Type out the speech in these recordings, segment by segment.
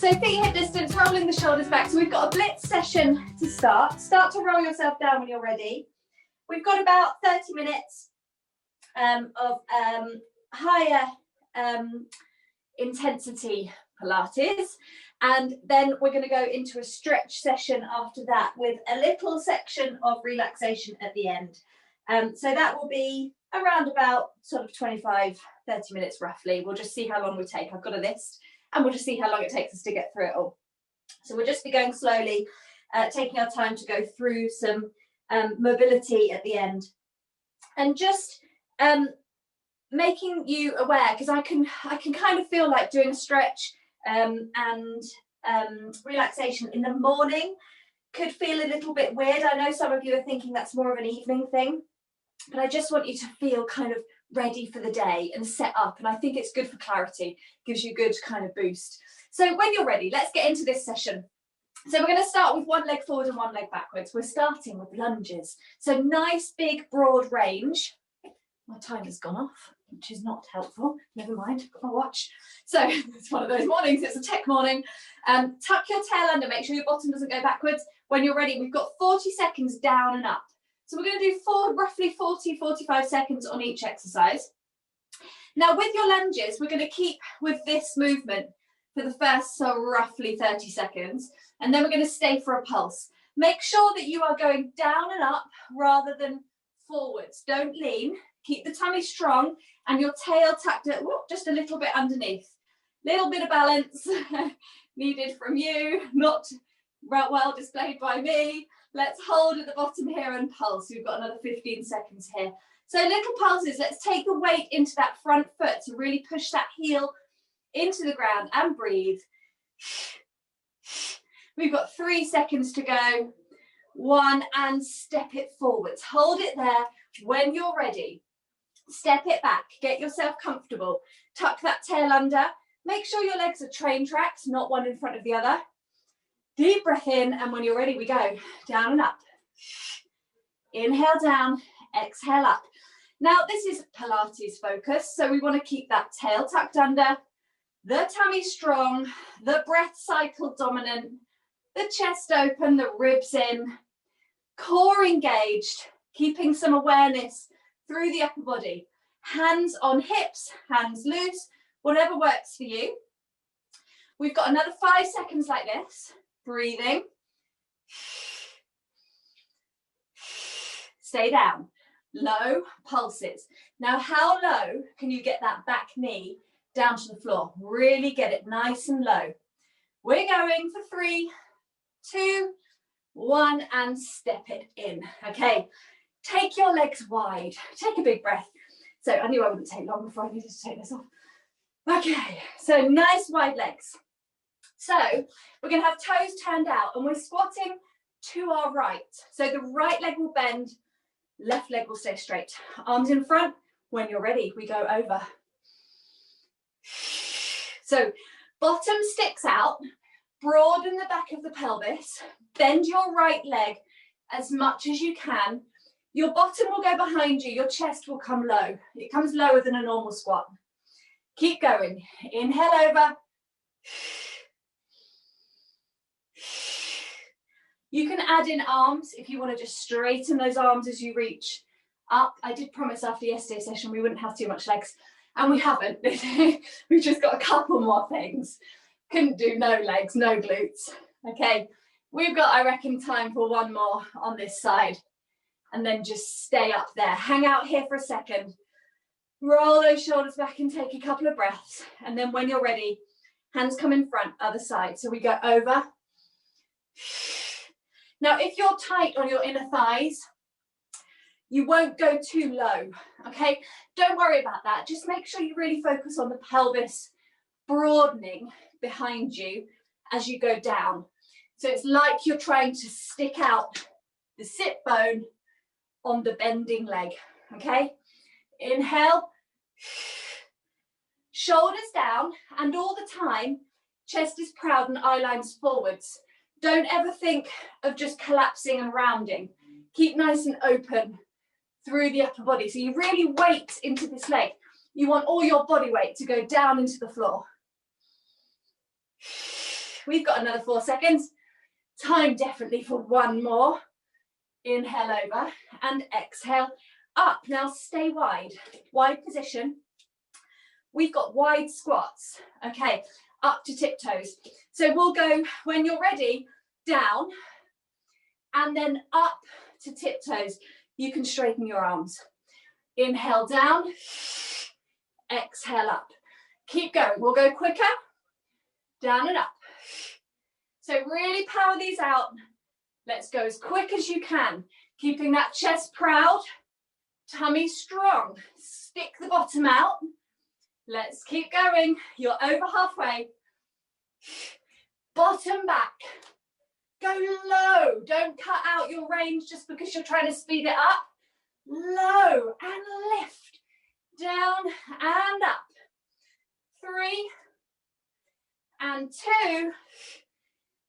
So feet hip distance, rolling the shoulders back. So we've got a blitz session to start. Start to roll yourself down when you're ready. We've got about 30 minutes of higher intensity Pilates. And then we're going to go into a stretch session after that with a little section of relaxation at the end. So that will be around about sort of 25, 30 minutes roughly. We'll just see how long we take. I've got a list and we'll just see how long it takes us to get through it all. So we'll just be going slowly, taking our time to go through some mobility at the end. And just making you aware, because I can kind of feel like doing a stretch and relaxation in the morning could feel a little bit weird. I know some of you are thinking that's more of an evening thing, but I just want you to feel kind of ready for the day and set up. And I think it's good for clarity, gives you a good kind of boost. So when you're ready, let's get into this session. So we're going to start with one leg forward and one leg backwards. We're starting with lunges. So nice, big, broad range. My timer's gone off, which is not helpful. Never mind, got my watch. So it's one of those mornings, it's a tech morning. Tuck your tail under, make sure your bottom doesn't go backwards. When you're ready, we've got 40 seconds down and up. So we're going to do roughly 40, 45 seconds on each exercise. Now with your lunges, we're going to keep with this movement for the first roughly 30 seconds. And then we're going to stay for a pulse. Make sure that you are going down and up rather than forwards. Don't lean. Keep the tummy strong and your tail tucked at just a little bit underneath. Little bit of balance needed from you, not well displayed by me. Let's hold at the bottom here and pulse. We've got another 15 seconds here. So little pulses. Let's take the weight into that front foot to really push that heel into the ground and breathe. We've got 3 seconds to go. 1 and step it forwards. Hold it there. When you're ready, step it back. Get yourself comfortable. Tuck that tail under. Make sure your legs are train tracks, not one in front of the other. Deep breath in, and when you're ready, we go down and up. Inhale down, exhale up. Now this is Pilates focus, so we want to keep that tail tucked under, the tummy strong, the breath cycle dominant, the chest open, the ribs in, core engaged, keeping some awareness through the upper body. Hands on hips, hands loose, whatever works for you. We've got another 5 seconds like this. Breathing. Stay down. Low pulses. Now, how low can you get that back knee down to the floor? Really get it nice and low. We're going for 3, 2, 1, and step it in. Okay, take your legs wide. Take a big breath. So I knew I wouldn't take long before I needed to take this off. Okay, so nice wide legs. So we're going to have toes turned out and we're squatting to our right. So the right leg will bend, left leg will stay straight. Arms in front. When you're ready, we go over. So bottom sticks out, broaden the back of the pelvis, bend your right leg as much as you can. Your bottom will go behind you, your chest will come low. It comes lower than a normal squat. Keep going. Inhale over. You can add in arms if you want to just straighten those arms as you reach up. I did promise after yesterday's session we wouldn't have too much legs, and we haven't. We've just got a couple more things. Couldn't do no legs, no glutes. Okay, we've got, I reckon, time for one more on this side, and then just stay up there. Hang out here for a second. Roll those shoulders back and take a couple of breaths. And then when you're ready, hands come in front, other side. So we go over. Now, if you're tight on your inner thighs, you won't go too low, okay? Don't worry about that. Just make sure you really focus on the pelvis broadening behind you as you go down. So it's like you're trying to stick out the sit bone on the bending leg, okay? Inhale. Shoulders down, and all the time, chest is proud and eye lines forwards. Don't ever think of just collapsing and rounding. Keep nice and open through the upper body. So you really weight into this leg. You want all your body weight to go down into the floor. we've got another 4 seconds. Time definitely for one more. Inhale over and exhale up. Now stay wide, wide position. We've got wide squats, okay, up to tiptoes. So we'll go, when you're ready, down and then up to tiptoes. You can straighten your arms. Inhale down, exhale up. Keep going, we'll go quicker, down and up. So really power these out. Let's go as quick as you can, keeping that chest proud, tummy strong. Stick the bottom out. Let's keep going. You're over halfway. Bottom back. Go low. Don't cut out your range just because you're trying to speed it up. Low and lift. Down and up. 3 and 2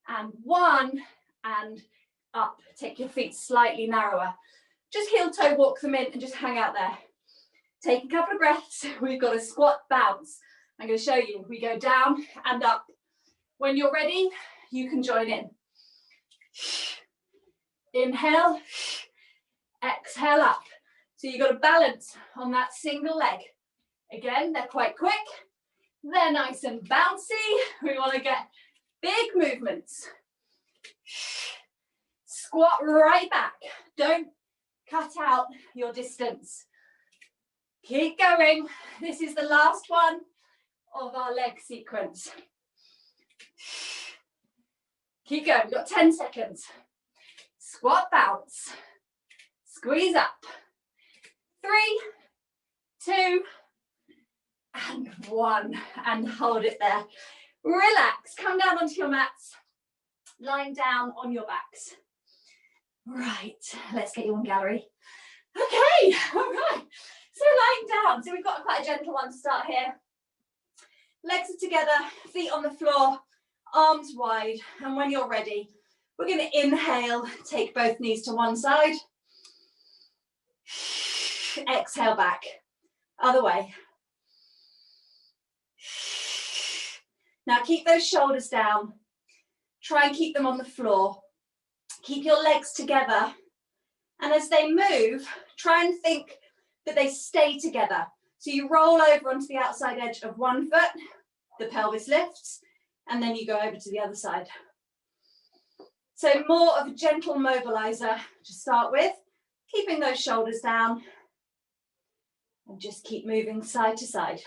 and 1 and up. Take your feet slightly narrower. Just heel toe walk them in and just hang out there. Take a couple of breaths. We've got a squat bounce. I'm going to show you. We go down and up. When you're ready, you can join in. Inhale, exhale up. So you've got to balance on that single leg. Again, they're quite quick. They're nice and bouncy. We want to get big movements. Squat right back. Don't cut out your distance. Keep going. This is the last one of our leg sequence. Keep going. We've got 10 seconds. Squat bounce. Squeeze up. 3, 2, and 1. And hold it there. Relax. Come down onto your mats. Lying down on your backs. Right. Let's get you on gallery. Okay. All right. So lying down, so we've got quite a gentle one to start here. Legs are together, feet on the floor, arms wide, and when you're ready, we're going to inhale, take both knees to one side. Exhale back, other way. Now keep those shoulders down. Try and keep them on the floor. Keep your legs together, and as they move, try and think that they stay together. So you roll over onto the outside edge of one foot, the pelvis lifts, and then you go over to the other side. So more of a gentle mobilizer to start with, keeping those shoulders down, and just keep moving side to side.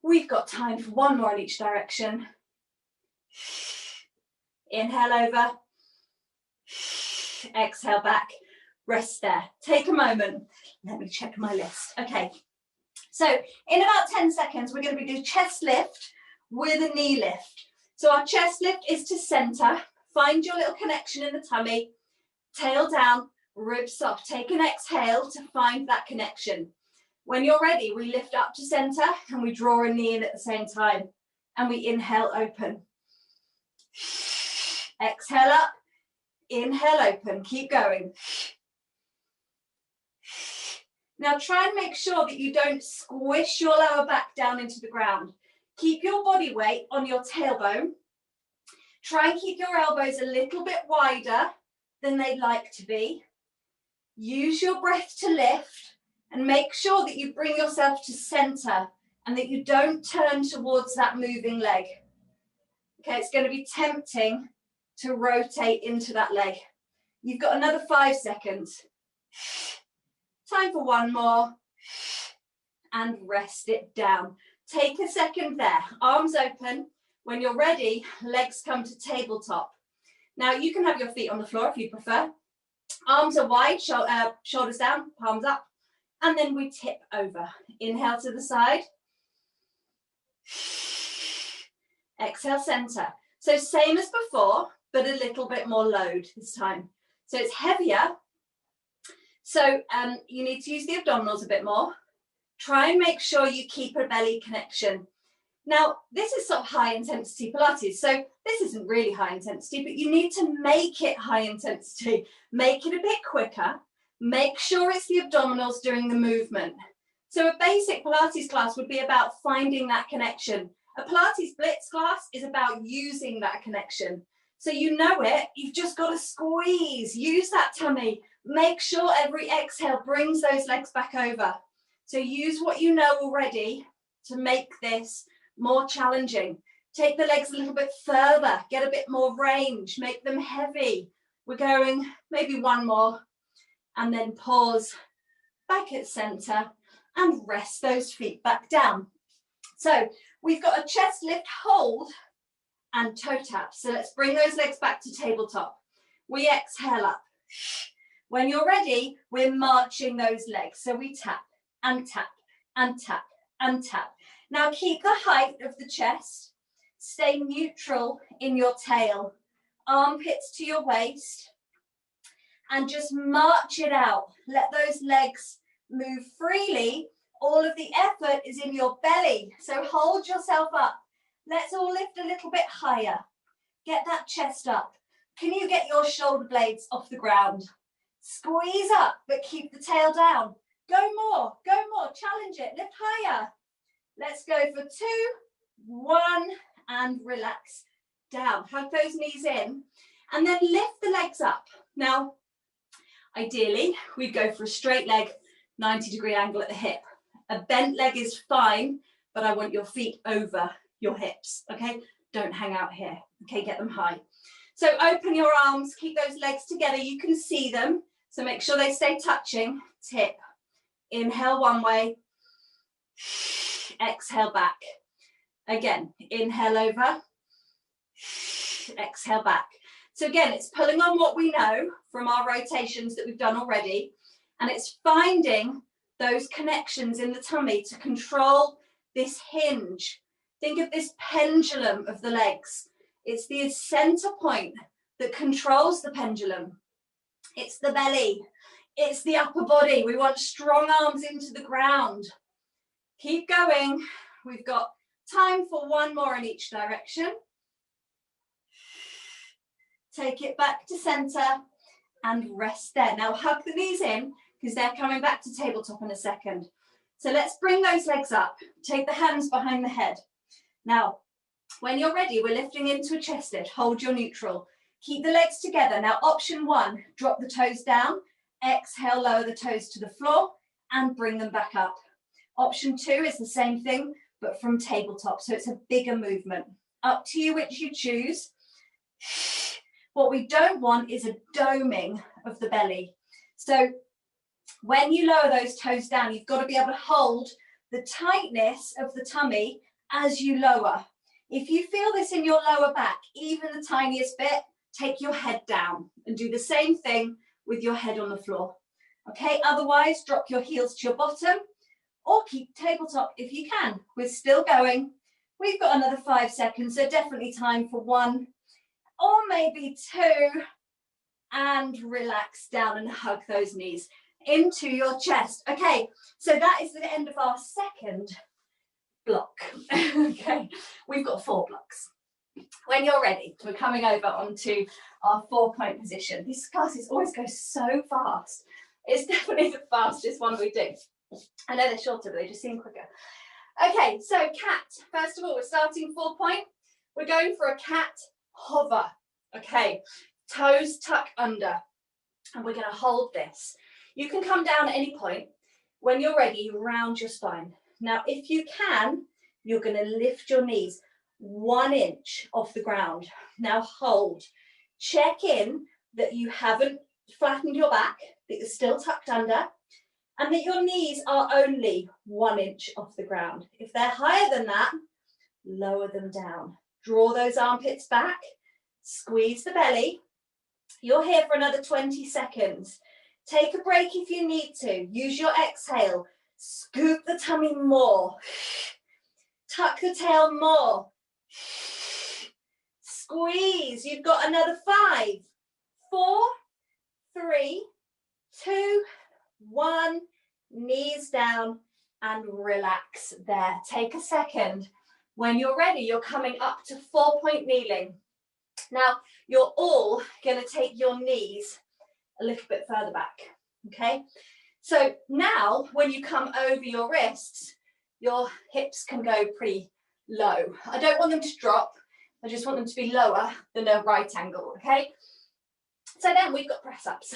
We've got time for one more in each direction. Inhale over, exhale back. Rest there. Take a moment. Let me check my list. Okay. So in about 10 seconds, we're going to do chest lift with a knee lift. So our chest lift is to center. Find your little connection in the tummy. Tail down, ribs soft. Take an exhale to find that connection. When you're ready, we lift up to center and we draw a knee in at the same time. And we inhale, open. Exhale up. Inhale, open. Keep going. Now try and make sure that you don't squish your lower back down into the ground. Keep your body weight on your tailbone. Try and keep your elbows a little bit wider than they'd like to be. Use your breath to lift and make sure that you bring yourself to center and that you don't turn towards that moving leg. Okay, it's going to be tempting to rotate into that leg. You've got another 5 seconds. Time for one more, and rest it down. Take a second there, arms open. When you're ready, legs come to tabletop. Now you can have your feet on the floor if you prefer. Arms are wide, shoulders down, palms up, and then we tip over. Inhale to the side. Exhale, center. So same as before, but a little bit more load this time. So it's heavier. So you need to use the abdominals a bit more. Try and make sure you keep a belly connection. Now, this is sort of high intensity Pilates. So this isn't really high intensity, but you need to make it high intensity. Make it a bit quicker. Make sure it's the abdominals during the movement. So a basic Pilates class would be about finding that connection A Pilates Blitz class is about using that connection. So you know it, you've just got to squeeze, use that tummy. Make sure every exhale brings those legs back over. So use what you know already to make this more challenging. Take the legs a little bit further, get a bit more range, make them heavy. We're going maybe one more, and then pause back at center and rest those feet back down. So we've got a chest lift hold and toe tap. So let's bring those legs back to tabletop. We exhale up. When you're ready, we're marching those legs. So we tap and tap and tap and tap. Now keep the height of the chest. Stay neutral in your tail. Armpits to your waist. And just march it out. Let those legs move freely. All of the effort is in your belly. So hold yourself up. Let's all lift a little bit higher. Get that chest up. Can you get your shoulder blades off the ground? Squeeze up, but keep the tail down. Go more, challenge it, lift higher. Let's go for 2, 1, and relax down. Hug those knees in, and then lift the legs up. Now, ideally, we'd go for a straight leg, 90-degree angle at the hip. A bent leg is fine, but I want your feet over your hips, okay? Don't hang out here, okay? Get them high. So open your arms, keep those legs together. You can see them, so make sure they stay touching. Tip. Inhale one way, exhale back. Again, inhale over, exhale back. So again, it's pulling on what we know from our rotations that we've done already, and it's finding those connections in the tummy to control this hinge. Think of this pendulum of the legs. It's the center point that controls the pendulum. It's the belly. It's the upper body. We want strong arms into the ground. Keep going. We've got time for one more in each direction. Take it back to center and rest there. Now hug the knees in because they're coming back to tabletop in a second. So let's bring those legs up. Take the hands behind the head. Now, when you're ready, we're lifting into a chest lift. Hold your neutral. Keep the legs together. Now, option 1, drop the toes down. Exhale, lower the toes to the floor and bring them back up. Option 2 is the same thing, but from tabletop. So it's a bigger movement. Up to you which you choose. What we don't want is a doming of the belly. So when you lower those toes down, you've got to be able to hold the tightness of the tummy as you lower. If you feel this in your lower back, even the tiniest bit, take your head down and do the same thing with your head on the floor. Okay, otherwise drop your heels to your bottom or keep tabletop if you can. We're still going. We've got another 5 seconds, so definitely time for 1 or maybe 2, and relax down and hug those knees into your chest. Okay, so that is the end of our second block. Okay, we've got 4 blocks. When you're ready, we're coming over onto our 4-point position. These classes always go so fast. It's definitely the fastest one we do. I know they're shorter, but they just seem quicker. Okay, so cat. First of all, we're starting 4-point. We're going for a cat hover. Okay, toes tuck under, and we're going to hold this. You can come down at any point. When you're ready, you round your spine. Now, if you can, you're going to lift your knees 1 inch off the ground. Now hold. Check in that you haven't flattened your back, that you're still tucked under, and that your knees are only 1 inch off the ground. If they're higher than that, lower them down. Draw those armpits back, squeeze the belly. You're here for another 20 seconds. Take a break if you need to. Use your exhale. Scoop the tummy more. Tuck the tail more. Squeeze. You've got another 5, 4, 3, 2, 1. Knees down and relax there. Take a second. When you're ready, you're coming up to 4-point kneeling. Now, you're all going to take your knees a little bit further back, okay? So now, when you come over your wrists, your hips can go pretty low. I don't want them to drop. I just want them to be lower than a right angle, okay? So then we've got press ups.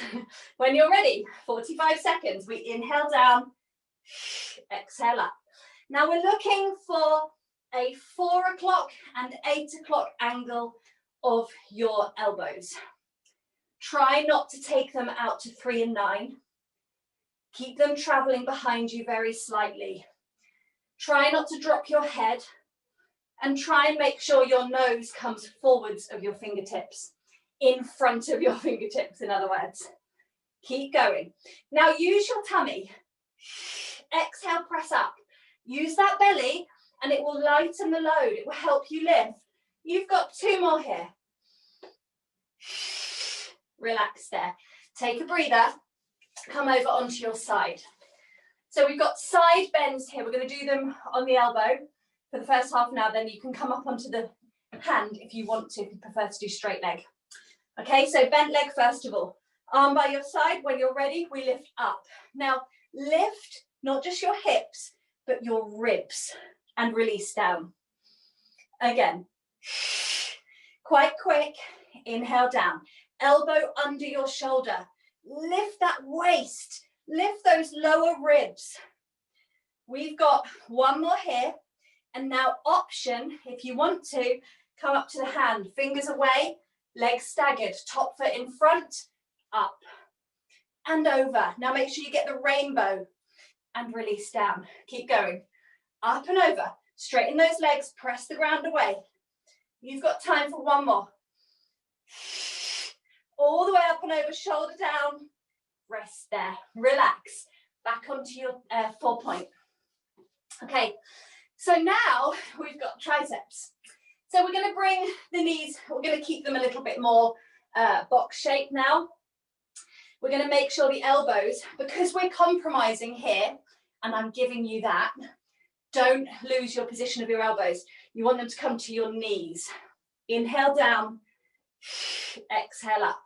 When you're ready, 45 seconds, we inhale down, exhale up. Now we're looking for a 4 o'clock and 8 o'clock angle of your elbows. Try not to take them out to 3 and 9. Keep them traveling behind you very slightly. Try not to drop your head, and try and make sure your nose comes forwards of your fingertips, in front of your fingertips, in other words. Keep going. Now use your tummy. Exhale, press up. Use that belly and it will lighten the load. It will help you lift. You've got 2 more here. Relax there. Take a breather. Come over onto your side. So we've got side bends here. We're going to do them on the elbow for the first half an hour. Then you can come up onto the hand if you want to, if you prefer to do straight leg. Okay, so bent leg first of all. Arm by your side. When you're ready, we lift up. Now lift not just your hips, but your ribs and release down. Again, quite quick. Inhale down. Elbow under your shoulder. Lift that waist. Lift those lower ribs. We've got 1 more here. And now option, if you want to, come up to the hand. Fingers away, legs staggered. Top foot in front, up and over. Now make sure you get the rainbow and release down. Keep going. Up and over. Straighten those legs, press the ground away. You've got time for 1 more. All the way up and over, shoulder down. Rest there, relax. Back onto your 4 point. Okay, so now we've got triceps. So we're going to bring the knees, we're going to keep them a little bit more box shape now. We're going to make sure the elbows, because we're compromising here, and I'm giving you that, don't lose your position of your elbows. You want them to come to your knees. Inhale down, exhale up.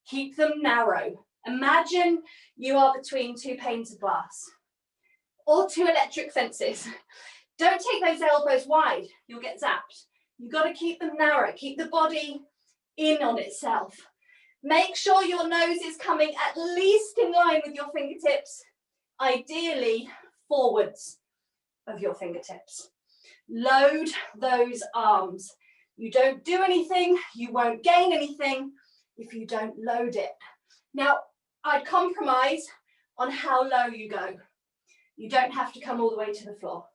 Keep them narrow. Imagine you are between 2 panes of glass or 2 electric fences. Don't take those elbows wide, you'll get zapped. You've got to keep them narrow, keep the body in on itself. Make sure your nose is coming at least in line with your fingertips, ideally forwards of your fingertips. Load those arms. You don't do anything, you won't gain anything if you don't load it. Now, I'd compromise on how low you go. You don't have to come all the way to the floor.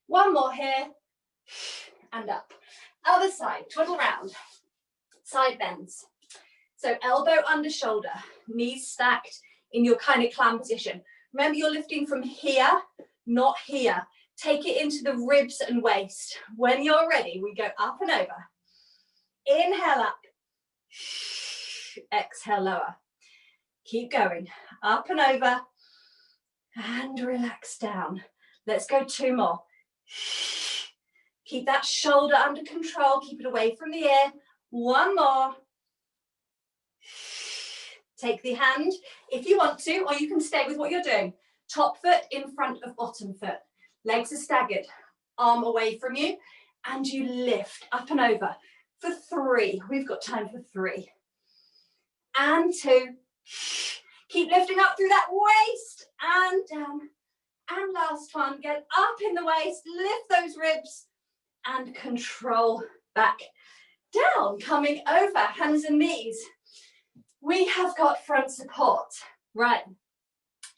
1 more here, and up. Other side, twiddle round. Side bends. So elbow under shoulder, knees stacked in your kind of clam position. Remember, you're lifting from here, not here. Take it into the ribs and waist. When you're ready, we go up and over. Inhale up. Exhale lower. Keep going. Up and over. And relax down. Let's go 2 more. Keep that shoulder under control. Keep it away from the ear. 1 more. Take the hand if you want to, or you can stay with what you're doing. Top foot in front of bottom foot. Legs are staggered. Arm away from you. And you lift up and over for 3. We've got time for 3. And 2. Keep lifting up through that waist and down. And last one, get up in the waist, lift those ribs and control back down, coming over, hands and knees. We have got front support. Right,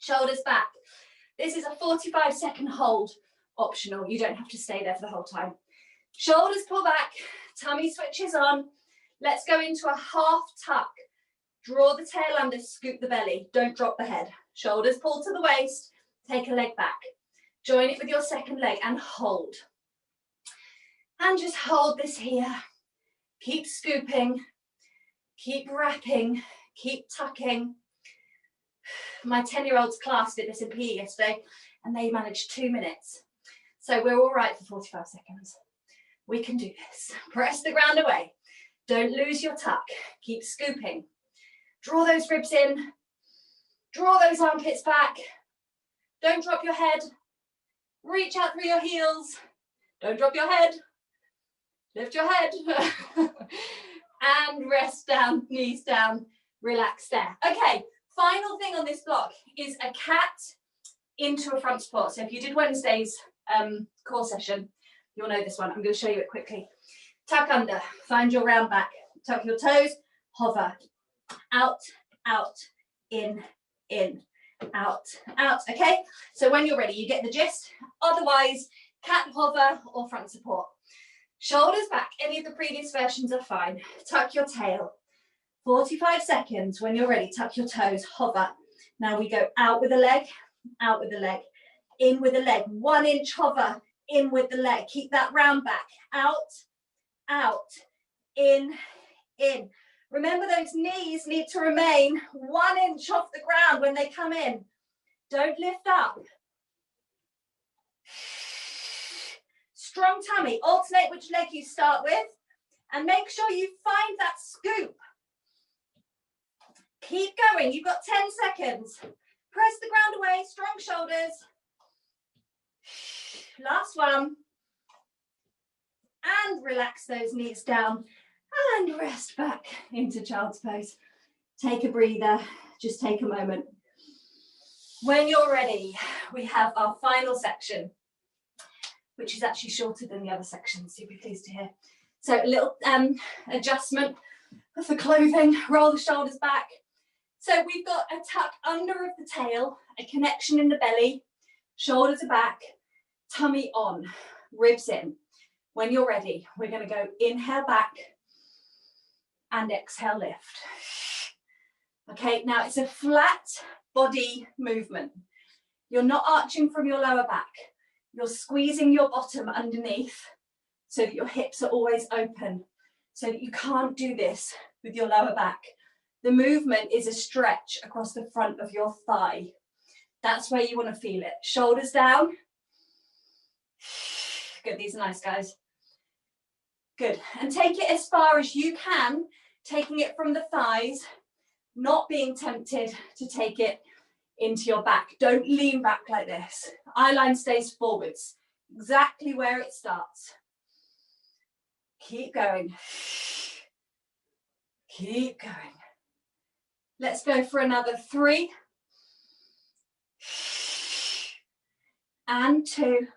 shoulders back. This is a 45-second hold, optional. You don't have to stay there for the whole time. Shoulders pull back, tummy switches on. Let's go into a half tuck. Draw the tail under, scoop the belly. Don't drop the head. Shoulders pull to the waist. Take a leg back. Join it with your second leg and hold. And just hold this here. Keep scooping. Keep wrapping. Keep tucking. My 10-year-old's class did this in PE yesterday and they managed 2 minutes. So we're all right for 45 seconds. We can do this. Press the ground away. Don't lose your tuck. Keep scooping. Draw those ribs in. Draw those armpits back. Don't drop your head. Reach out through your heels. Don't drop your head. Lift your head. And rest down, knees down, relax there. Okay, final thing on this block is a cat into a front support. So if you did Wednesday's core session, you'll know this one. I'm going to show you it quickly. Tuck under, find your round back, tuck your toes, hover, out, out, in, out, out. Okay, so when you're ready, you get the gist. Otherwise, cat, hover, or front support. Shoulders back, any of the previous versions are fine. Tuck your tail. 45 seconds. When you're ready, tuck your toes, hover. Now we go out with the leg, out with the leg, in with the leg. 1 inch hover, in with the leg. Keep that round back. Out, out, in. Remember, those knees need to remain 1 inch off the ground when they come in. Don't lift up. Strong tummy. Alternate which leg you start with, and make sure you find that scoop. Keep going. You've got 10 seconds. Press the ground away. Strong shoulders. Last one. And relax those knees down. And rest back into child's pose. Take a breather. Just take a moment. When you're ready, we have our final section, which is actually shorter than the other sections, you'll be pleased to hear. So a little adjustment of the clothing, roll the shoulders back. So we've got a tuck under of the tail, a connection in the belly, shoulders are back, tummy on, ribs in. When you're ready, we're going to go inhale back and exhale lift. Okay, now it's a flat body movement. You're not arching from your lower back. You're squeezing your bottom underneath so that your hips are always open, so that you can't do this with your lower back. The movement is a stretch across the front of your thigh. That's where you want to feel it. Shoulders down. Good, these are nice, guys. Good, and take it as far as you can, taking it from the thighs, not being tempted to take it into your back. Don't lean back like this. Eye line stays forwards, exactly where it starts. Keep going. Keep going. Let's go for another 3 and 2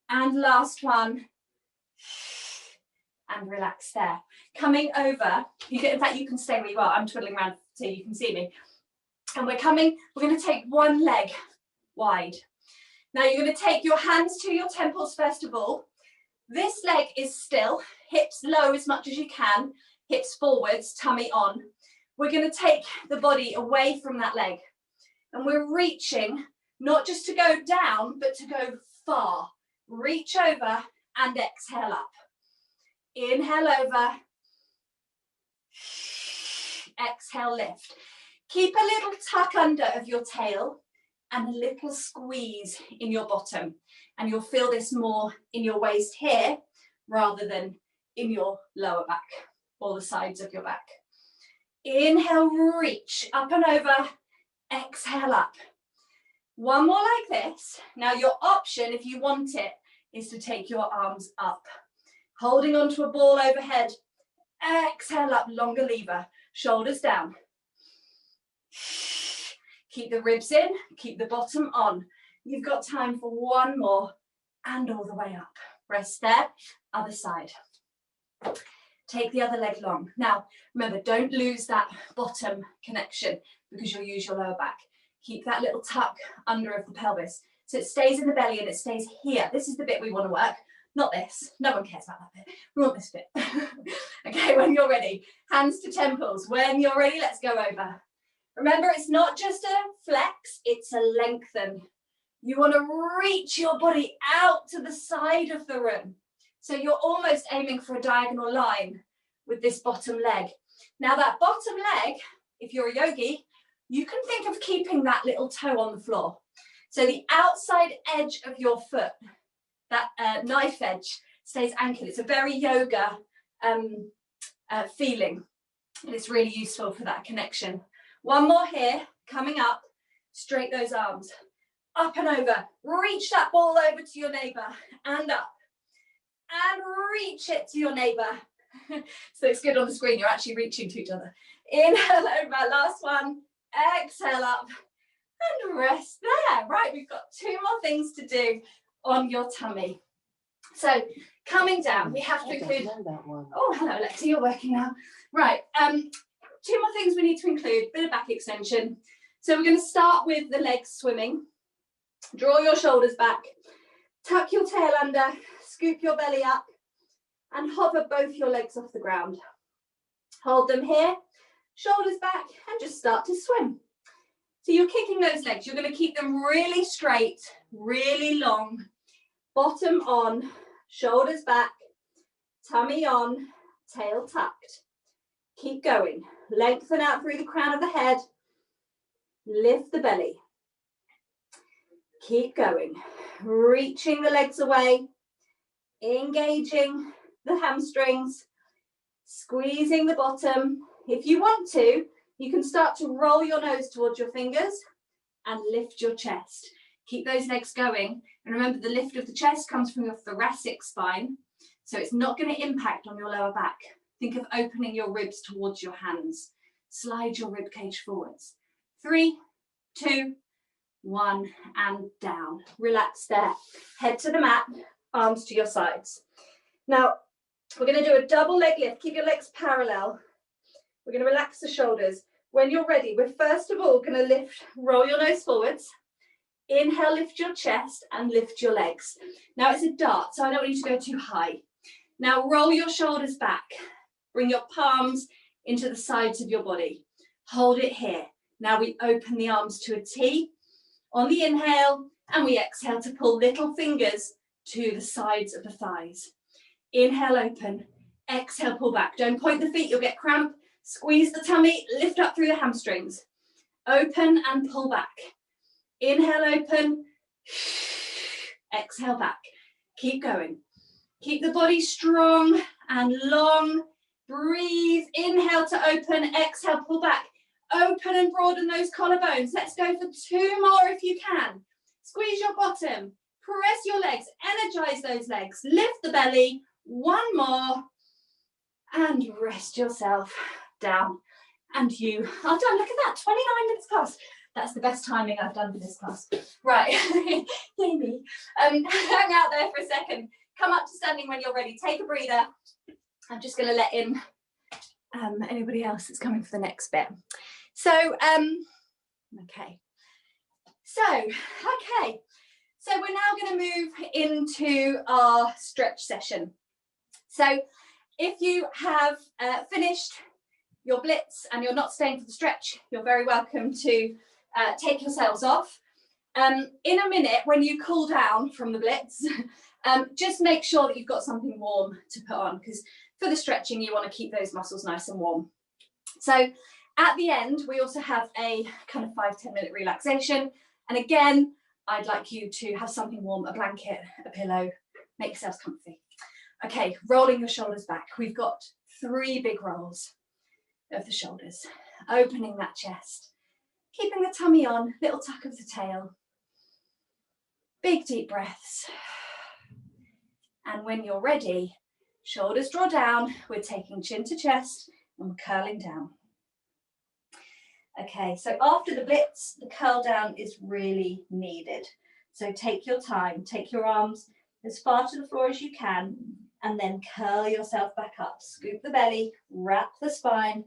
and last one, and relax there. Coming over, in fact you can stay where you are. I'm twiddling around so you can see me. And we're going to take one leg wide. Now you're going to take your hands to your temples first of all. This leg is still, hips low as much as you can, hips forwards, tummy on. We're going to take the body away from that leg. And we're reaching, not just to go down, but to go far. Reach over and exhale up. Inhale over. Exhale, lift. Keep a little tuck under of your tail and a little squeeze in your bottom. And you'll feel this more in your waist here rather than in your lower back or the sides of your back. Inhale, reach up and over. Exhale up. One more like this. Now your option, if you want it, is to take your arms up. Holding onto a ball overhead. Exhale up, longer lever. Shoulders down. Keep the ribs in, keep the bottom on. You've got time for one more and all the way up. Rest there, other side. Take the other leg long. Now, remember, don't lose that bottom connection because you'll use your lower back. Keep that little tuck under of the pelvis. So it stays in the belly and it stays here. This is the bit we want to work, not this. No one cares about that bit. We want this bit. Okay, when you're ready, hands to temples. When you're ready, let's go over. Remember, it's not just a flex, it's a lengthen. You want to reach your body out to the side of the room. So you're almost aiming for a diagonal line with this bottom leg. Now that bottom leg, if you're a yogi, you can think of keeping that little toe on the floor. So the outside edge of your foot, that knife edge, stays anchored. It's a very yoga feeling, and it's really useful for that connection. One more here, coming up, straight those arms. up and over. Reach that ball over to your neighbour and up. And reach it to your neighbour. So it's good on the screen, you're actually reaching to each other. Inhale over, last one. Exhale up and rest there. Right, we've got 2 more things to do on your tummy. So coming down, we have to include. Oh, hello, Alexa, you're working now. Right, 2 more things we need to include. Bit of back extension. So we're going to start with the legs swimming. Draw your shoulders back. Tuck your tail under. Scoop your belly up. And hover both your legs off the ground. Hold them here. Shoulders back. And just start to swim. So you're kicking those legs. You're going to keep them really straight, really long. Bottom on. Shoulders back. Tummy on. Tail tucked. Keep going. Lengthen out through the crown of the head. Lift the belly. Keep going. Reaching the legs away. Engaging the hamstrings. Squeezing the bottom. If you want to, you can start to roll your nose towards your fingers and lift your chest. Keep those legs going. And remember, the lift of the chest comes from your thoracic spine. So it's not going to impact on your lower back. Think of opening your ribs towards your hands. Slide your rib cage forwards. 3, 2, 1, and down. Relax there. Head to the mat, arms to your sides. Now, we're going to do a double leg lift. Keep your legs parallel. We're going to relax the shoulders. When you're ready, we're first of all going to lift, roll your nose forwards. Inhale, lift your chest and lift your legs. Now it's a dart, so I don't want you to go too high. Now roll your shoulders back. Bring your palms into the sides of your body. Hold it here. Now we open the arms to a T on the inhale, and we exhale to pull little fingers to the sides of the thighs. Inhale, open. Exhale, pull back. Don't point the feet, you'll get cramp. Squeeze the tummy, lift up through the hamstrings. Open and pull back. Inhale, open. Exhale, back. Keep going. Keep the body strong and long. Breathe. Inhale to open. Exhale, pull back. Open and broaden those collarbones. Let's go for 2 more if you can. Squeeze your bottom. Press your legs. Energize those legs. Lift the belly. 1 more. And rest yourself down. And you are done. Look at that. 29 minutes past. That's the best timing I've done for this class. Right. Yay me. Hang out there for a second. Come up to standing when you're ready. Take a breather. I'm just going to let in anybody else that's coming for the next bit. So, okay. So we're now going to move into our stretch session. So if you have finished your blitz and you're not staying for the stretch, you're very welcome to take yourselves off. In a minute, when you cool down from the blitz, just make sure that you've got something warm to put on, because for the stretching, you want to keep those muscles nice and warm. So at the end, we also have a kind of 5-10 minute relaxation. And again, I'd like you to have something warm, a blanket, a pillow, make yourselves comfy. Okay, rolling your shoulders back. We've got 3 big rolls of the shoulders, opening that chest, keeping the tummy on, little tuck of the tail, big deep breaths. And when you're ready, shoulders draw down, we're taking chin to chest and we're curling down. Okay, so after the blitz, the curl down is really needed. So take your time, take your arms as far to the floor as you can, and then curl yourself back up. Scoop the belly, wrap the spine,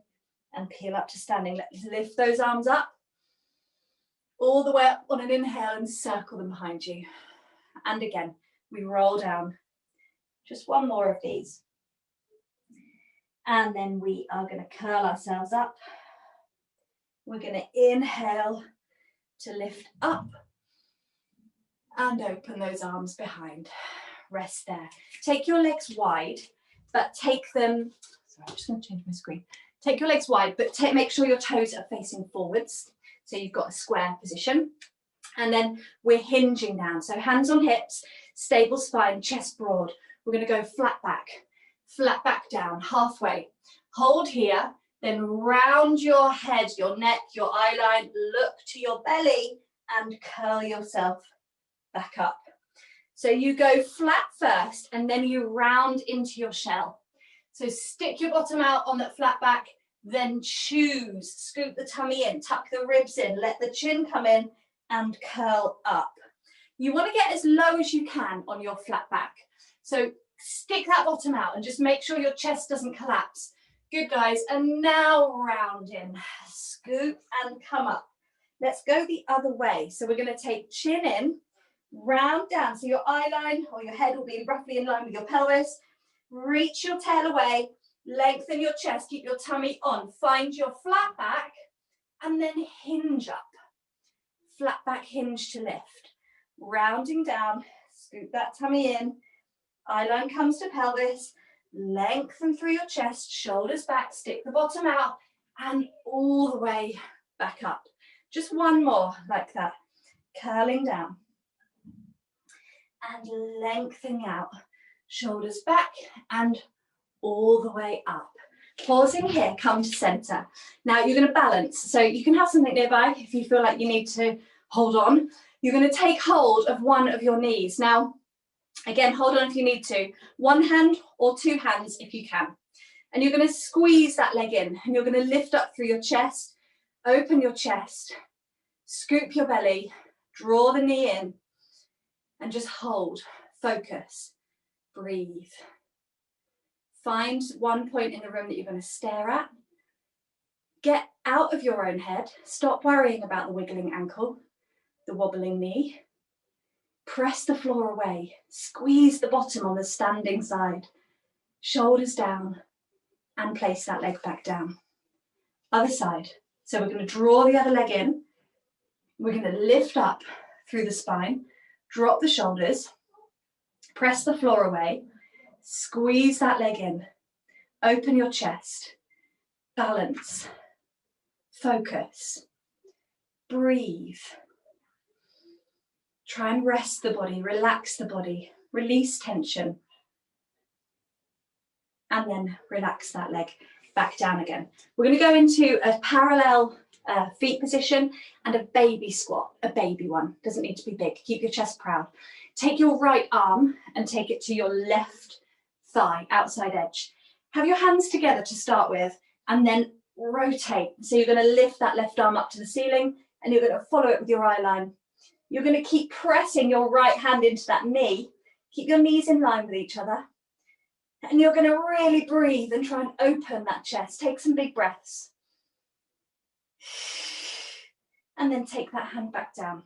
and peel up to standing. Let's lift those arms up, all the way up on an inhale and circle them behind you. And again, we roll down. Just 1 more of these. And then we are going to curl ourselves up. We're going to inhale to lift up and open those arms behind. Rest there. Take your legs wide, but take them, sorry, I'm just going to change my screen. Take your legs wide, but make sure your toes are facing forwards. So you've got a square position. And then we're hinging down. So hands on hips, stable spine, chest broad. We're going to go flat back down, halfway. Hold here, then round your head, your neck, your eye line, look to your belly and curl yourself back up. So you go flat first and then you round into your shell. So stick your bottom out on that flat back, then choose, scoop the tummy in, tuck the ribs in, let the chin come in and curl up. You want to get as low as you can on your flat back. So stick that bottom out and just make sure your chest doesn't collapse. Good, guys. And now round in, scoop and come up. Let's go the other way. So we're going to take chin in, round down. So your eye line or your head will be roughly in line with your pelvis. Reach your tail away, lengthen your chest, keep your tummy on. Find your flat back and then hinge up. Flat back hinge to lift. Rounding down, scoop that tummy in. Eye line comes to pelvis. Lengthen through your chest, shoulders back, stick the bottom out and all the way back up. Just one more like that. Curling down and lengthening out. Shoulders back and all the way up. Pausing here, come to center. Now you're going to balance. So you can have something nearby if you feel like you need to hold on. You're going to take hold of one of your knees. Now, again, hold on if you need to. One hand or two hands if you can. And you're going to squeeze that leg in and you're going to lift up through your chest, open your chest, scoop your belly, draw the knee in and just hold, focus, breathe. Find one point in the room that you're going to stare at. Get out of your own head. Stop worrying about the wiggling ankle, the wobbling knee. Press the floor away. Squeeze the bottom on the standing side. Shoulders down and place that leg back down. Other side. So we're going to draw the other leg in. We're going to lift up through the spine. Drop the shoulders. Press the floor away. Squeeze that leg in. Open your chest. Balance. Focus. Breathe. Try and rest the body, relax the body, release tension. And then relax that leg back down again. We're going to go into a parallel feet position and a baby squat, a baby one. Doesn't need to be big. Keep your chest proud. Take your right arm and take it to your left thigh, outside edge. Have your hands together to start with and then rotate. So you're going to lift that left arm up to the ceiling and you're going to follow it with your eye line. You're going to keep pressing your right hand into that knee. Keep your knees in line with each other. And you're going to really breathe and try and open that chest. Take some big breaths. And then take that hand back down.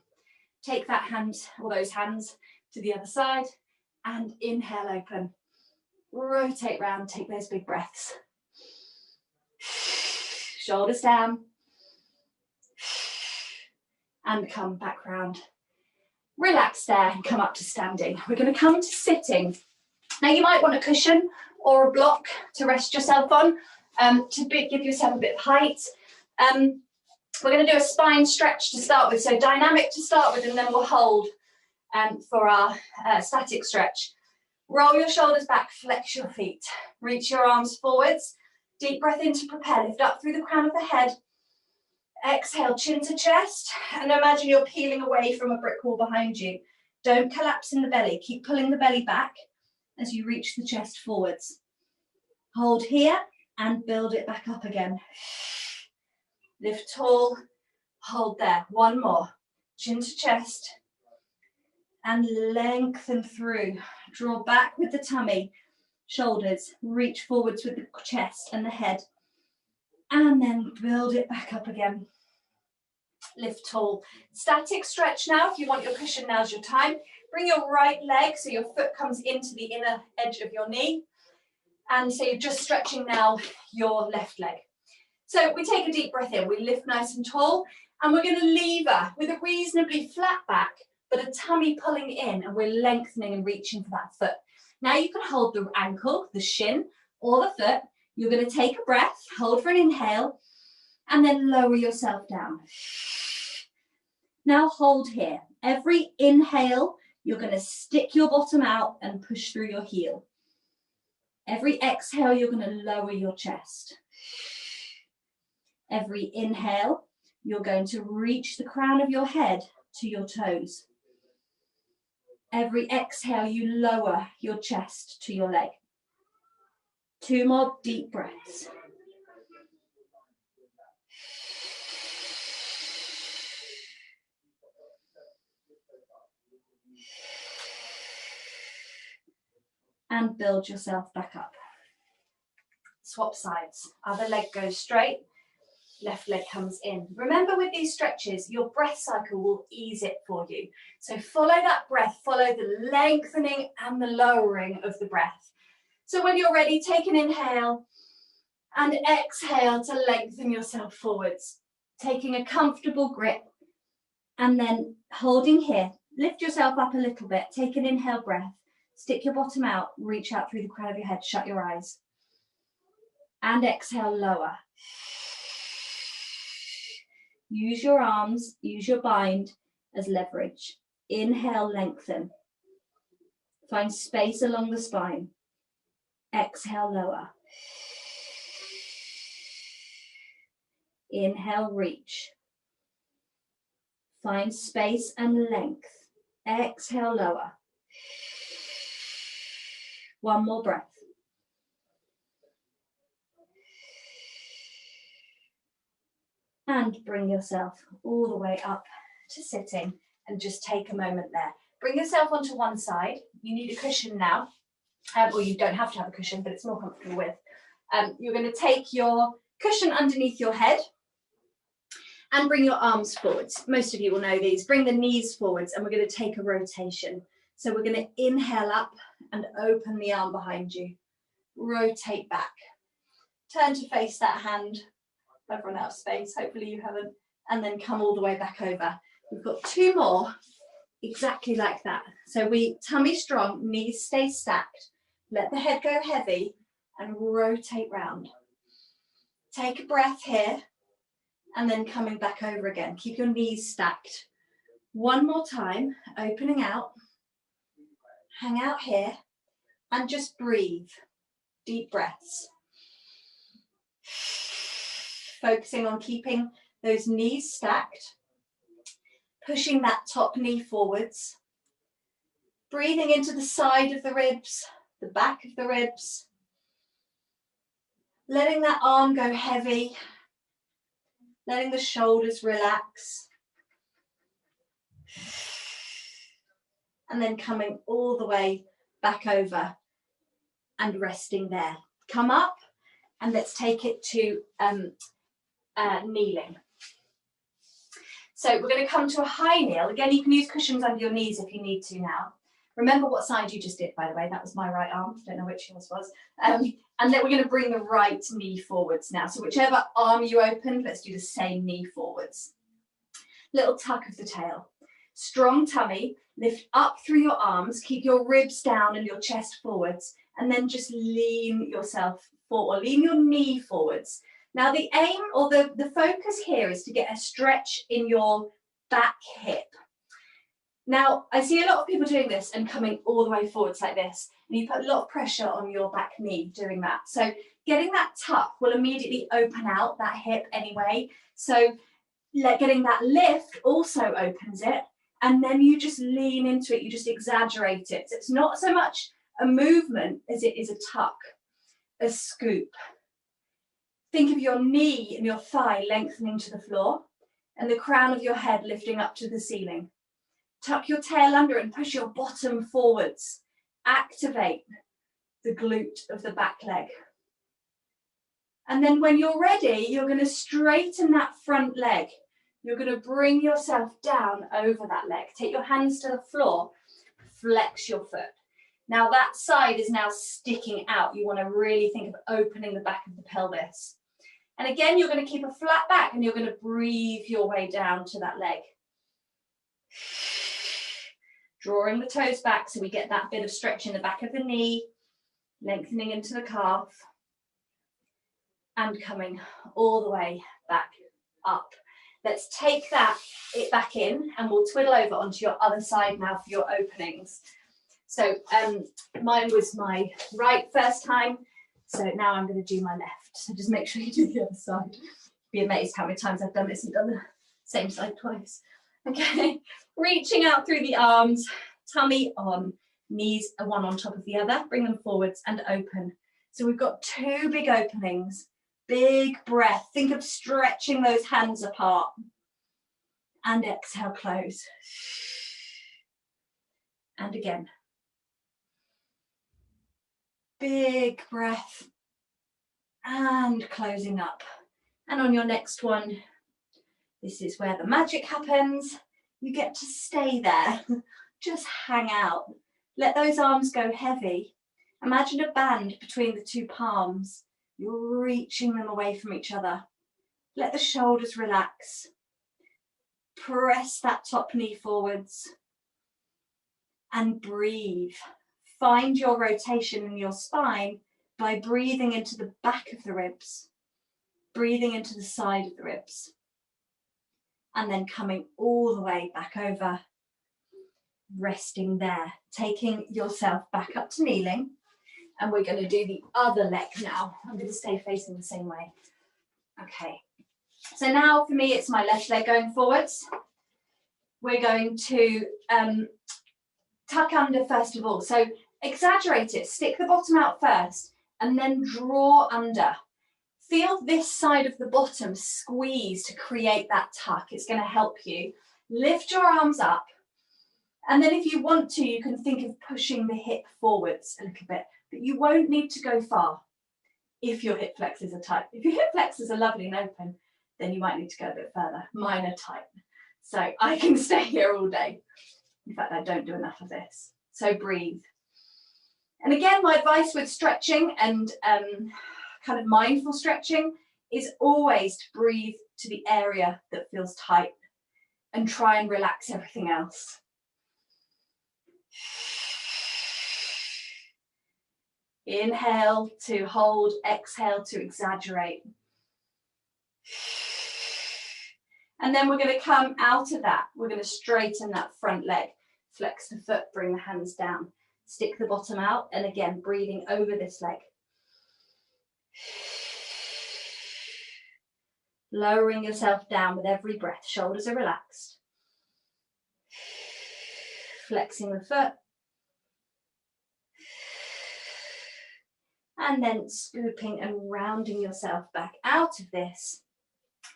Take that hand, or those hands, to the other side and inhale, open. Rotate round, take those big breaths. Shoulders down. And come back round. Relax there and come up to standing. We're going to come to sitting. Now you might want a cushion or a block to rest yourself on to give yourself a bit of height. We're going to do a spine stretch to start with, so dynamic to start with and then we'll hold for our static stretch. Roll your shoulders back, flex your feet, reach your arms forwards, deep breath in to prepare, lift up through the crown of the head. Exhale, chin to chest, and imagine you're peeling away from a brick wall behind you. Don't collapse in the belly. Keep pulling the belly back as you reach the chest forwards. Hold here and build it back up again. Lift tall, hold there. One more. Chin to chest, and lengthen through. Draw back with the tummy, shoulders, reach forwards with the chest and the head, and then build it back up again. Lift tall. Static stretch now. If you want your cushion, now's your time. Bring your right leg so your foot comes into the inner edge of your knee. And so you're just stretching now your left leg. So we take a deep breath in. We lift nice and tall. And we're going to lever with a reasonably flat back, but a tummy pulling in. And we're lengthening and reaching for that foot. Now you can hold the ankle, the shin, or the foot. You're going to take a breath, hold for an inhale, and then lower yourself down. Now hold here. Every inhale, you're going to stick your bottom out and push through your heel. Every exhale, you're going to lower your chest. Every inhale, you're going to reach the crown of your head to your toes. Every exhale, you lower your chest to your leg. 2 more deep breaths. And build yourself back up. Swap sides. Other leg goes straight, left leg comes in. Remember, with these stretches, your breath cycle will ease it for you. So follow that breath, follow the lengthening and the lowering of the breath. So when you're ready, take an inhale and exhale to lengthen yourself forwards. Taking a comfortable grip and then holding here. Lift yourself up a little bit, take an inhale breath, stick your bottom out, reach out through the crown of your head, shut your eyes. And exhale, lower. Use your arms, use your bind as leverage. Inhale, lengthen. Find space along the spine. Exhale, lower. Inhale, reach. Find space and length. Exhale, lower. 1 more breath. And bring yourself all the way up to sitting and just take a moment there. Bring yourself onto one side. You need a cushion now, or you don't have to have a cushion, but it's more comfortable with. You're going to take your cushion underneath your head and bring your arms forwards. Most of you will know these. Bring the knees forwards and we're going to take a rotation. So we're going to inhale up and open the arm behind you. Rotate back. Turn to face that hand. I've run out of space, hopefully you haven't. And then come all the way back over. We've got 2 more, exactly like that. So tummy strong, knees stay stacked. Let the head go heavy and rotate round. Take a breath here and then coming back over again. Keep your knees stacked. 1 more time, opening out. Hang out here and just breathe. Deep breaths. Focusing on keeping those knees stacked, pushing that top knee forwards, breathing into the side of the ribs, the back of the ribs, letting that arm go heavy, letting the shoulders relax, and then coming all the way back over and resting there. Come up and let's take it to kneeling. So we're going to come to a high kneel. Again, you can use cushions under your knees if you need to now. Remember what side you just did, by the way. That was my right arm. Don't know which yours was. And then we're going to bring the right knee forwards now. So whichever arm you opened, let's do the same knee forwards. Little tuck of the tail. Strong tummy. Lift up through your arms. Keep your ribs down and your chest forwards. And then just lean yourself forward, or lean your knee forwards. Now the aim or the focus here is to get a stretch in your back hip. Now I see a lot of people doing this and coming all the way forwards like this, and you put a lot of pressure on your back knee doing that. So getting that tuck will immediately open out that hip anyway. So getting that lift also opens it, and then you just lean into it, you just exaggerate it. So it's not so much a movement as it is a tuck, a scoop. Think of your knee and your thigh lengthening to the floor and the crown of your head lifting up to the ceiling. Tuck your tail under and push your bottom forwards. Activate the glute of the back leg. And then when you're ready, you're going to straighten that front leg. You're going to bring yourself down over that leg. Take your hands to the floor, flex your foot. Now that side is now sticking out. You want to really think of opening the back of the pelvis. And again, you're going to keep a flat back and you're going to breathe your way down to that leg. Drawing the toes back so we get that bit of stretch in the back of the knee, lengthening into the calf, and coming all the way back up. Let's take it back in and we'll twiddle over onto your other side now for your openings. So mine was my right first time, so now I'm going to do my left. So just make sure you do the other side. You'd be amazed how many times I've done this and done the same side twice. Okay, reaching out through the arms, tummy on, knees are one on top of the other, bring them forwards and open. So we've got two big openings, big breath. Think of stretching those hands apart. And exhale, close. And again. Big breath. And closing up. And on your next one, this is where the magic happens. You get to stay there. Just hang out. Let those arms go heavy. Imagine a band between the two palms. You're reaching them away from each other. Let the shoulders relax. Press that top knee forwards. And breathe. Find your rotation in your spine by breathing into the back of the ribs. Breathing into the side of the ribs. And then coming all the way back over. Resting there. Taking yourself back up to kneeling. And we're going to do the other leg now. I'm going to stay facing the same way. Okay. So now for me, it's my left leg going forwards. We're going to tuck under first of all. So exaggerate it. Stick the bottom out first and then draw under. Feel this side of the bottom squeeze to create that tuck. It's going to help you. Lift your arms up. And then if you want to, you can think of pushing the hip forwards a little bit. But you won't need to go far if your hip flexors are tight. If your hip flexors are lovely and open, then you might need to go a bit further. Mine are tight. So I can stay here all day. In fact, I don't do enough of this. So breathe. And again, my advice with stretching and kind of mindful stretching is always to breathe to the area that feels tight and try and relax everything else. Inhale to hold, exhale to exaggerate. And then we're going to come out of that. We're going to straighten that front leg. Flex the foot, bring the hands down. Stick the bottom out, and again, breathing over this leg. Lowering yourself down with every breath. Shoulders are relaxed. Flexing the foot. And then scooping and rounding yourself back out of this.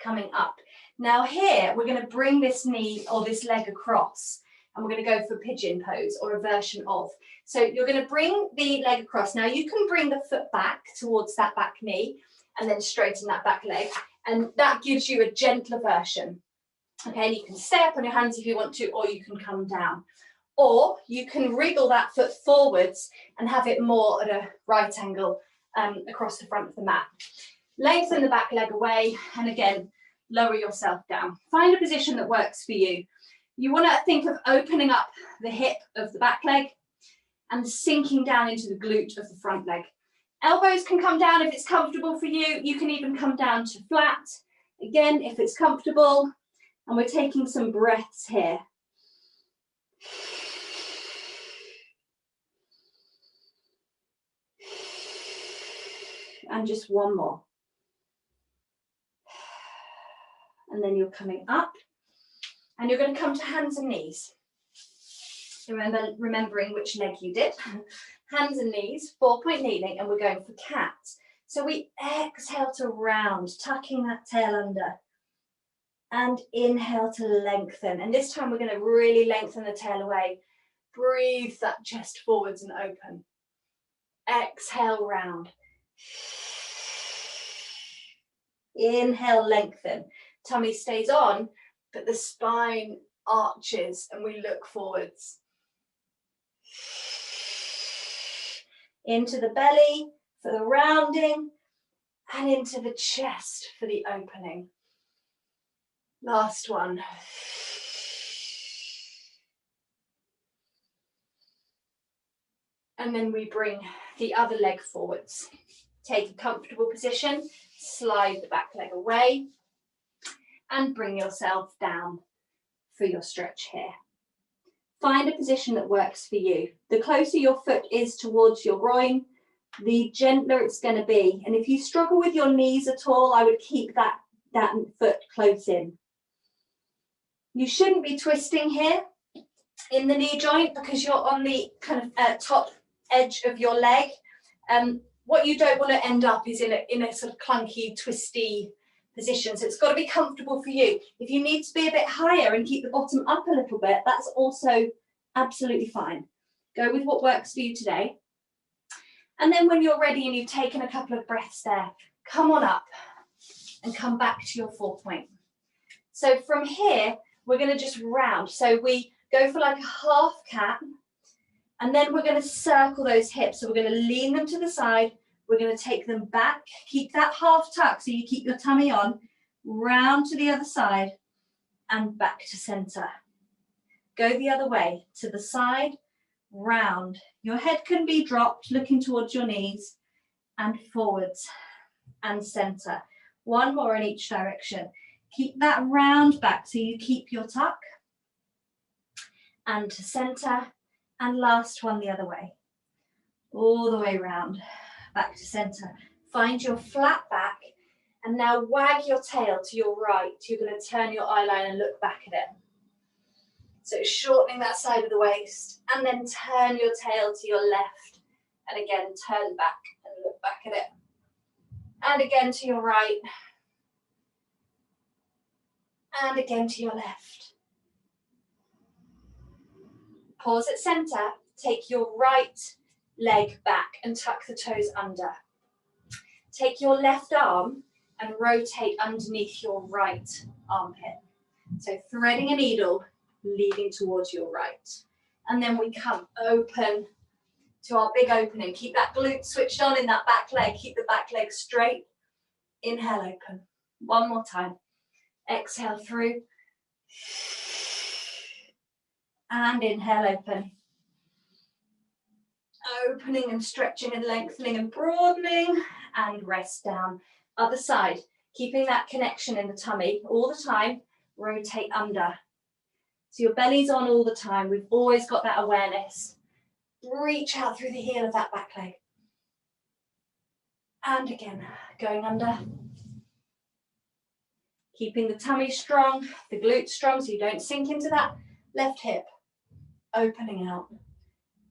Coming up. Now here, we're going to bring this knee or this leg across. And we're going to go for pigeon pose or a version of. So you're going to bring the leg across. Now you can bring the foot back towards that back knee and then straighten that back leg. And that gives you a gentler version. Okay, and you can stay up on your hands if you want to, or you can come down. Or you can wriggle that foot forwards and have it more at a right angle across the front of the mat. Lengthen the back leg away and again, lower yourself down. Find a position that works for you. You want to think of opening up the hip of the back leg and sinking down into the glute of the front leg. Elbows can come down if it's comfortable for you. You can even come down to flat, again, if it's comfortable. And we're taking some breaths here. And just one more. And then you're coming up. And you're going to come to hands and knees. Remembering which leg you did. Hands and knees, 4-point kneeling, and we're going for cat. So we exhale to round, tucking that tail under. And inhale to lengthen. And this time we're going to really lengthen the tail away. Breathe that chest forwards and open. Exhale, round. Inhale, lengthen. Tummy stays on, but the spine arches and we look forwards. Into the belly for the rounding and into the chest for the opening. Last one. And then we bring the other leg forwards. Take a comfortable position, slide the back leg away and bring yourself down for your stretch here. Find a position that works for you. The closer your foot is towards your groin, the gentler it's going to be. And if you struggle with your knees at all, I would keep that foot close in. You shouldn't be twisting here in the knee joint because you're on the kind of top edge of your leg. What you don't want to end up is in a sort of clunky, twisty position. So it's got to be comfortable for you. If you need to be a bit higher and keep the bottom up a little bit, that's also absolutely fine. Go with what works for you today. And then when you're ready and you've taken a couple of breaths there, come on up and come back to your 4 point. So from here, we're going to just round. So we go for like a half cat, and then we're going to circle those hips. So we're going to lean them to the side. We're going to take them back. Keep that half tuck so you keep your tummy on. Round to the other side and back to center. Go the other way, to the side, round. Your head can be dropped, looking towards your knees, and forwards and center. One more in each direction. Keep that round back so you keep your tuck. And to center. And last one the other way. All the way round, back to center. Find your flat back, and now wag your tail to your right. You're going to turn your eye line and look back at it. So shortening that side of the waist, and then turn your tail to your left, and again turn back and look back at it. And again to your right, and again to your left. Pause at center, take your right leg back and tuck the toes under. Take your left arm and rotate underneath your right armpit. So threading a needle, leading towards your right. And then we come open to our big opening. Keep that glute switched on in that back leg. Keep the back leg straight. Inhale, open. One more time. Exhale through. And inhale, open. Opening and stretching and lengthening and broadening, and rest down. Other side, keeping that connection in the tummy all the time. Rotate under. So your belly's on all the time. We've always got that awareness. Reach out through the heel of that back leg. And again, going under. Keeping the tummy strong, the glutes strong so you don't sink into that left hip. Opening out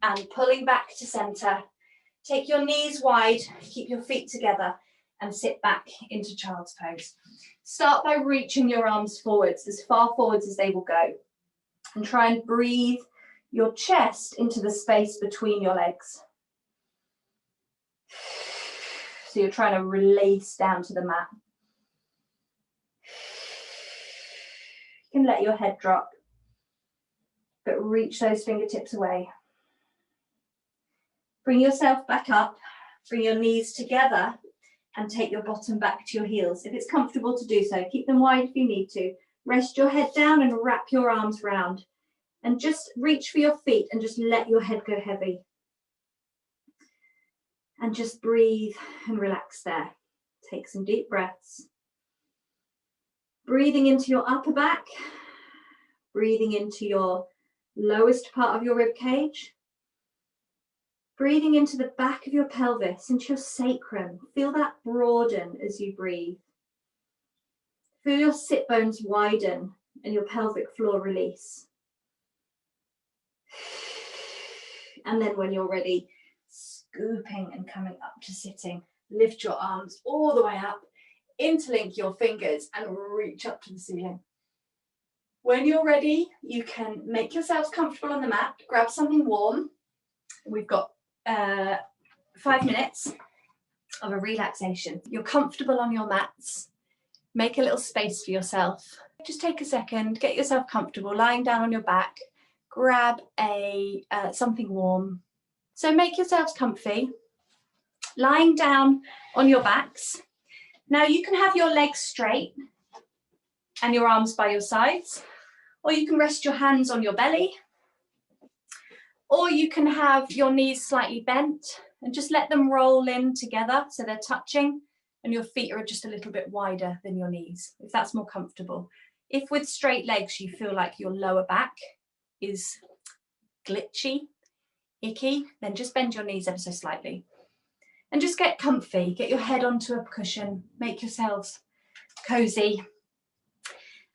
and pulling back to center. Take your knees wide, keep your feet together, and sit back into child's pose. Start by reaching your arms forwards, as far forwards as they will go. And try and breathe your chest into the space between your legs. So you're trying to release down to the mat. You can let your head drop, but reach those fingertips away. Bring yourself back up, bring your knees together, and take your bottom back to your heels. If it's comfortable to do so, keep them wide if you need to. Rest your head down and wrap your arms round. And just reach for your feet and just let your head go heavy. And just breathe and relax there. Take some deep breaths. Breathing into your upper back, breathing into your lowest part of your rib cage, breathing into the back of your pelvis, into your sacrum. Feel that broaden as you breathe. Feel your sit bones widen and your pelvic floor release. And then when you're ready, scooping and coming up to sitting, lift your arms all the way up, interlink your fingers and reach up to the ceiling. When you're ready, you can make yourselves comfortable on the mat, grab something warm. We've got 5 minutes of a relaxation. You're comfortable on your mats. Make a little space for yourself. Just take a second, get yourself comfortable, lying down on your back. Grab something warm. So make yourselves comfy, lying down on your backs. Now you can have your legs straight and your arms by your sides, or you can rest your hands on your belly, or you can have your knees slightly bent and just let them roll in together so they're touching and your feet are just a little bit wider than your knees, if that's more comfortable. If with straight legs you feel like your lower back is glitchy, icky, then just bend your knees ever so slightly. And just get comfy, get your head onto a cushion, make yourselves cozy.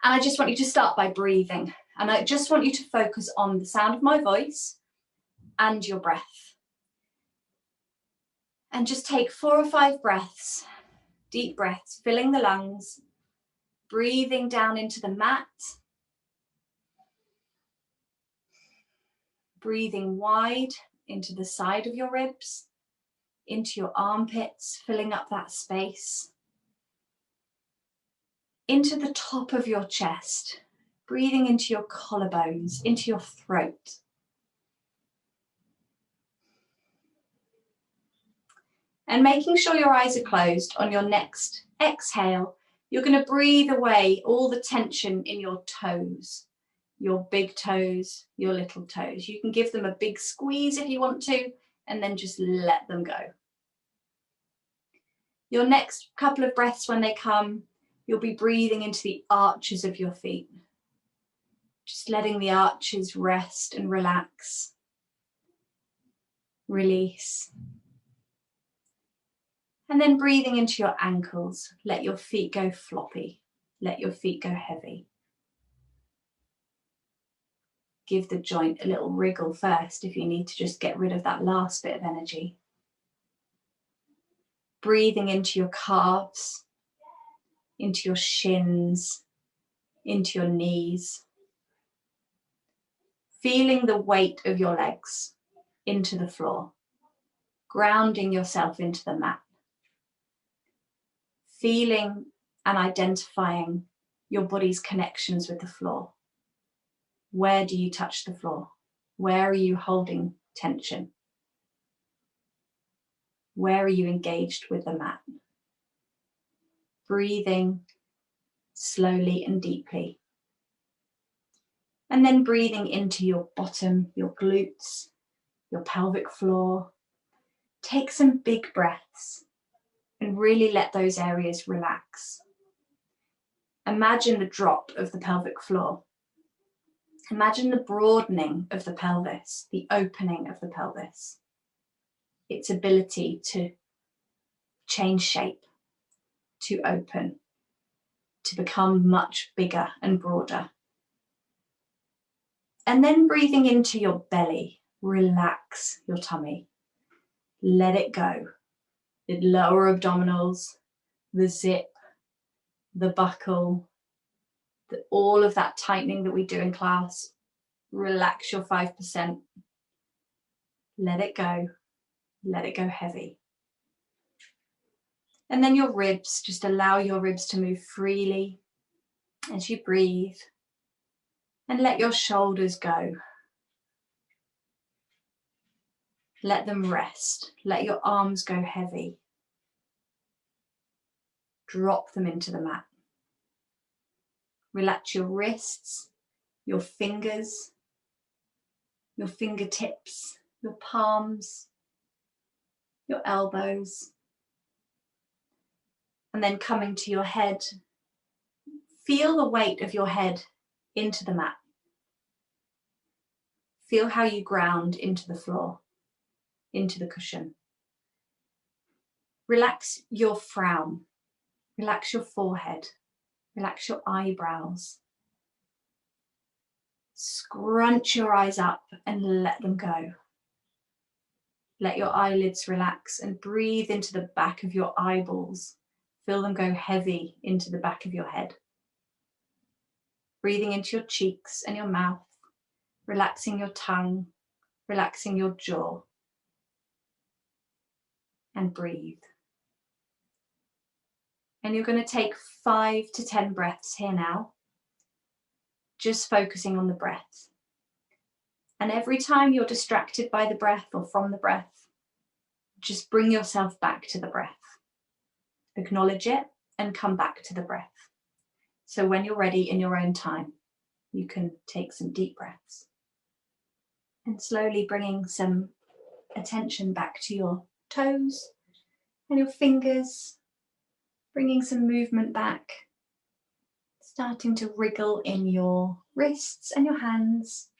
And I just want you to start by breathing. And I just want you to focus on the sound of my voice and your breath. And just take 4 or 5 breaths, deep breaths, filling the lungs, breathing down into the mat, breathing wide into the side of your ribs, into your armpits, filling up that space, into the top of your chest, breathing into your collarbones, into your throat. And making sure your eyes are closed on your next exhale, you're going to breathe away all the tension in your toes, your big toes, your little toes. You can give them a big squeeze if you want to, and then just let them go. Your next couple of breaths, when they come, you'll be breathing into the arches of your feet. Just letting the arches rest and relax. Release. And then breathing into your ankles. Let your feet go floppy. Let your feet go heavy. Give the joint a little wriggle first if you need to just get rid of that last bit of energy. Breathing into your calves, into your shins, into your knees. Feeling the weight of your legs into the floor. Grounding yourself into the mat. Feeling and identifying your body's connections with the floor. Where do you touch the floor? Where are you holding tension? Where are you engaged with the mat? Breathing slowly and deeply. And then breathing into your bottom, your glutes, your pelvic floor. Take some big breaths and really let those areas relax. Imagine the drop of the pelvic floor. Imagine the broadening of the pelvis, the opening of the pelvis. Its ability to change shape, to open, to become much bigger and broader. And then breathing into your belly, relax your tummy. Let it go. The lower abdominals, the zip, the buckle, all of that tightening that we do in class. Relax your 5%. Let it go. Let it go heavy. And then your ribs, just allow your ribs to move freely as you breathe. And let your shoulders go. Let them rest. Let your arms go heavy. Drop them into the mat. Relax your wrists, your fingers, your fingertips, your palms, your elbows. And then coming to your head, feel the weight of your head into the mat. Feel how you ground into the floor, into the cushion. Relax your frown. Relax your forehead. Relax your eyebrows. Scrunch your eyes up and let them go. Let your eyelids relax and breathe into the back of your eyeballs. Feel them go heavy into the back of your head. Breathing into your cheeks and your mouth, relaxing your tongue, relaxing your jaw. And breathe. And you're going to take 5 to 10 breaths here now, just focusing on the breath. And every time you're distracted by the breath or from the breath, just bring yourself back to the breath. Acknowledge it and come back to the breath. So when you're ready in your own time, you can take some deep breaths. And slowly bringing some attention back to your toes and your fingers, bringing some movement back, starting to wriggle in your wrists and your hands.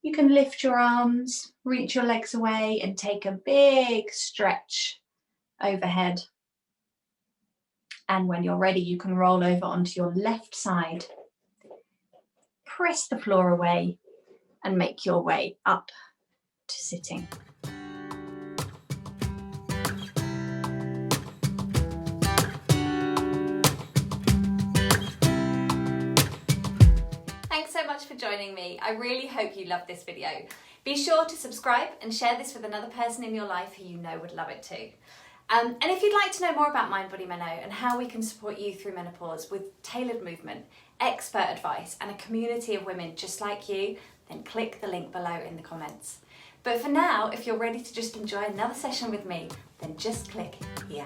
You can lift your arms, reach your legs away and take a big stretch overhead. And when you're ready, you can roll over onto your left side. Press the floor away and make your way up to sitting. Thanks so much for joining me. I really hope you loved this video. Be sure to subscribe and share this with another person in your life who you know would love it too. And if you'd like to know more about Mind Body Menno and how we can support you through menopause with tailored movement, expert advice and a community of women just like you, then click the link below in the comments. But for now, if you're ready to just enjoy another session with me, then just click here.